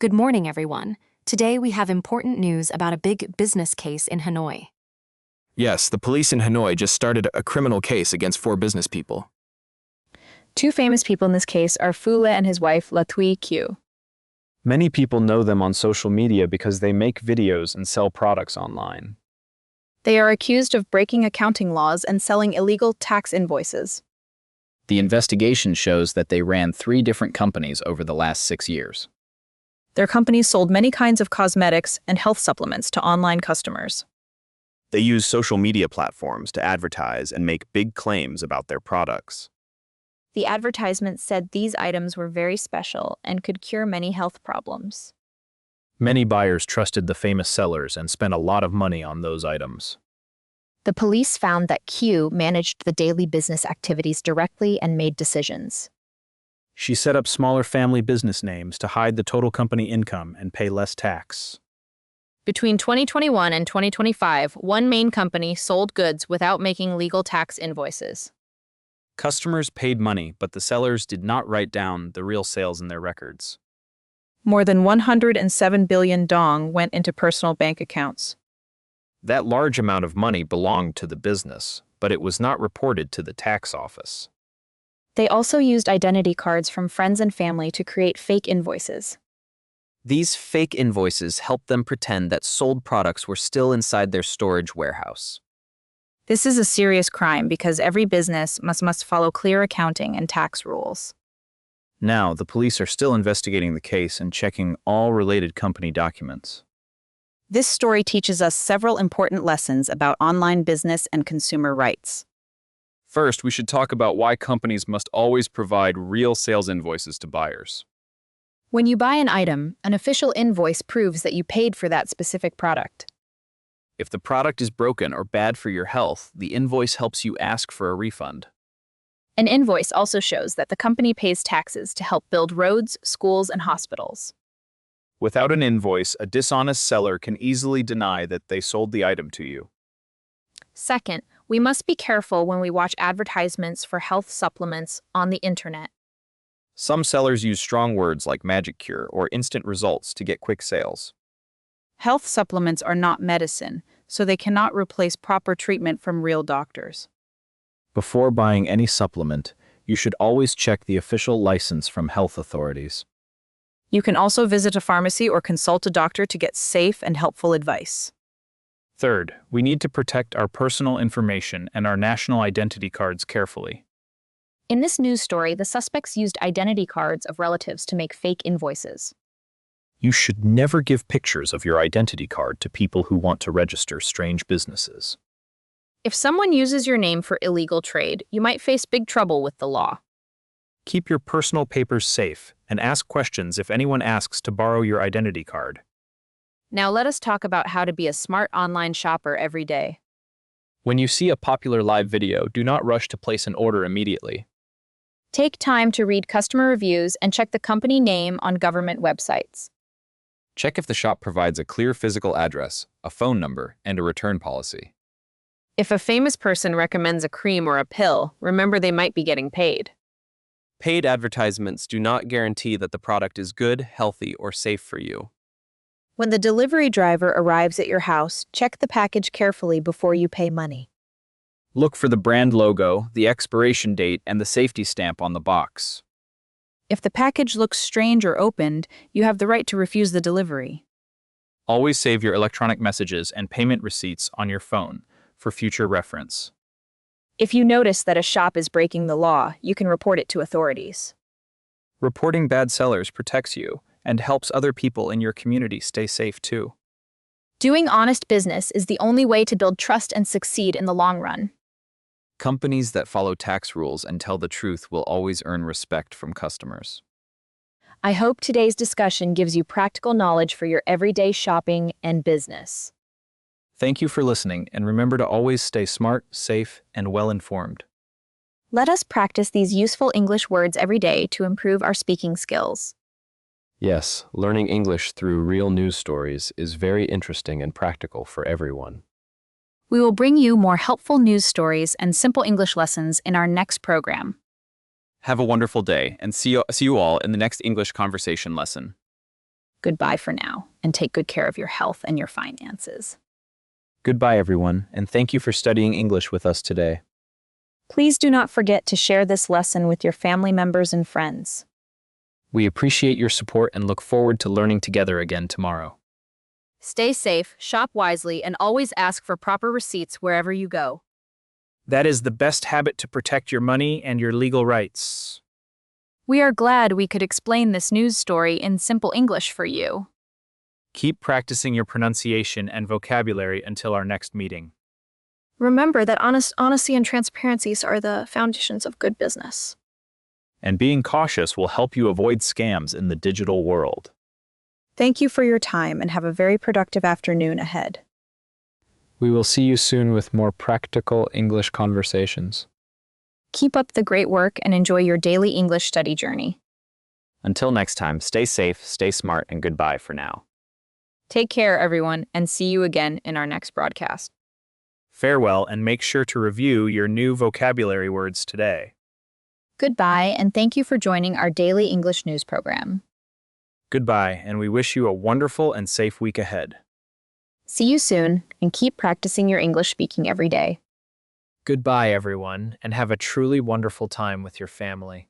Good morning, everyone. Today we have important news about a big business case in Hanoi. Yes, the police in Hanoi just started a criminal case against 4 business people. Two famous people in this case are Phu Le and his wife, La Thuy Q. Many people know them on social media because they make videos and sell products online. They are accused of breaking accounting laws and selling illegal tax invoices. The investigation shows that they ran 3 different companies over the last 6 years. Their companies sold many kinds of cosmetics and health supplements to online customers. They use social media platforms to advertise and make big claims about their products. The advertisements said these items were very special and could cure many health problems. Many buyers trusted the famous sellers and spent a lot of money on those items. The police found that Q managed the daily business activities directly and made decisions. She set up smaller family business names to hide the total company income and pay less tax. Between 2021 and 2025, one main company sold goods without making legal tax invoices. Customers paid money, but the sellers did not write down the real sales in their records. More than 107 billion dong went into personal bank accounts. That large amount of money belonged to the business, but it was not reported to the tax office. They also used identity cards from friends and family to create fake invoices. These fake invoices helped them pretend that sold products were still inside their storage warehouse. This is a serious crime because every business must follow clear accounting and tax rules. Now, the police are still investigating the case and checking all related company documents. This story teaches us several important lessons about online business and consumer rights. First, we should talk about why companies must always provide real sales invoices to buyers. When you buy an item, an official invoice proves that you paid for that specific product. If the product is broken or bad for your health, the invoice helps you ask for a refund. An invoice also shows that the company pays taxes to help build roads, schools, and hospitals. Without an invoice, a dishonest seller can easily deny that they sold the item to you. Second, we must be careful when we watch advertisements for health supplements on the internet. Some sellers use strong words like magic cure or instant results to get quick sales. Health supplements are not medicine, so they cannot replace proper treatment from real doctors. Before buying any supplement, you should always check the official license from health authorities. You can also visit a pharmacy or consult a doctor to get safe and helpful advice. Third, we need to protect our personal information and our national identity cards carefully. In this news story, the suspects used identity cards of relatives to make fake invoices. You should never give pictures of your identity card to people who want to register strange businesses. If someone uses your name for illegal trade, you might face big trouble with the law. Keep your personal papers safe and ask questions if anyone asks to borrow your identity card. Now let us talk about how to be a smart online shopper every day. When you see a popular live video, do not rush to place an order immediately. Take time to read customer reviews and check the company name on government websites. Check if the shop provides a clear physical address, a phone number, and a return policy. If a famous person recommends a cream or a pill, remember they might be getting paid. Paid advertisements do not guarantee that the product is good, healthy, or safe for you. When the delivery driver arrives at your house, check the package carefully before you pay money. Look for the brand logo, the expiration date, and the safety stamp on the box. If the package looks strange or opened, you have the right to refuse the delivery. Always save your electronic messages and payment receipts on your phone for future reference. If you notice that a shop is breaking the law, you can report it to authorities. Reporting bad sellers protects you and helps other people in your community stay safe too. Doing honest business is the only way to build trust and succeed in the long run. Companies that follow tax rules and tell the truth will always earn respect from customers. I hope today's discussion gives you practical knowledge for your everyday shopping and business. Thank you for listening, and remember to always stay smart, safe, and well-informed. Let us practice these useful English words every day to improve our speaking skills. Yes, learning English through real news stories is very interesting and practical for everyone. We will bring you more helpful news stories and simple English lessons in our next program. Have a wonderful day, and see you all in the next English conversation lesson. Goodbye for now, and take good care of your health and your finances. Goodbye, everyone, and thank you for studying English with us today. Please do not forget to share this lesson with your family members and friends. We appreciate your support and look forward to learning together again tomorrow. Stay safe, shop wisely, and always ask for proper receipts wherever you go. That is the best habit to protect your money and your legal rights. We are glad we could explain this news story in simple English for you. Keep practicing your pronunciation and vocabulary until our next meeting. Remember that honesty and transparency are the foundations of good business. And being cautious will help you avoid scams in the digital world. Thank you for your time and have a very productive afternoon ahead. We will see you soon with more practical English conversations. Keep up the great work and enjoy your daily English study journey. Until next time, stay safe, stay smart, and goodbye for now. Take care, everyone, and see you again in our next broadcast. Farewell, and make sure to review your new vocabulary words today. Goodbye, and thank you for joining our daily English news program. Goodbye, and we wish you a wonderful and safe week ahead. See you soon, and keep practicing your English speaking every day. Goodbye, everyone, and have a truly wonderful time with your family.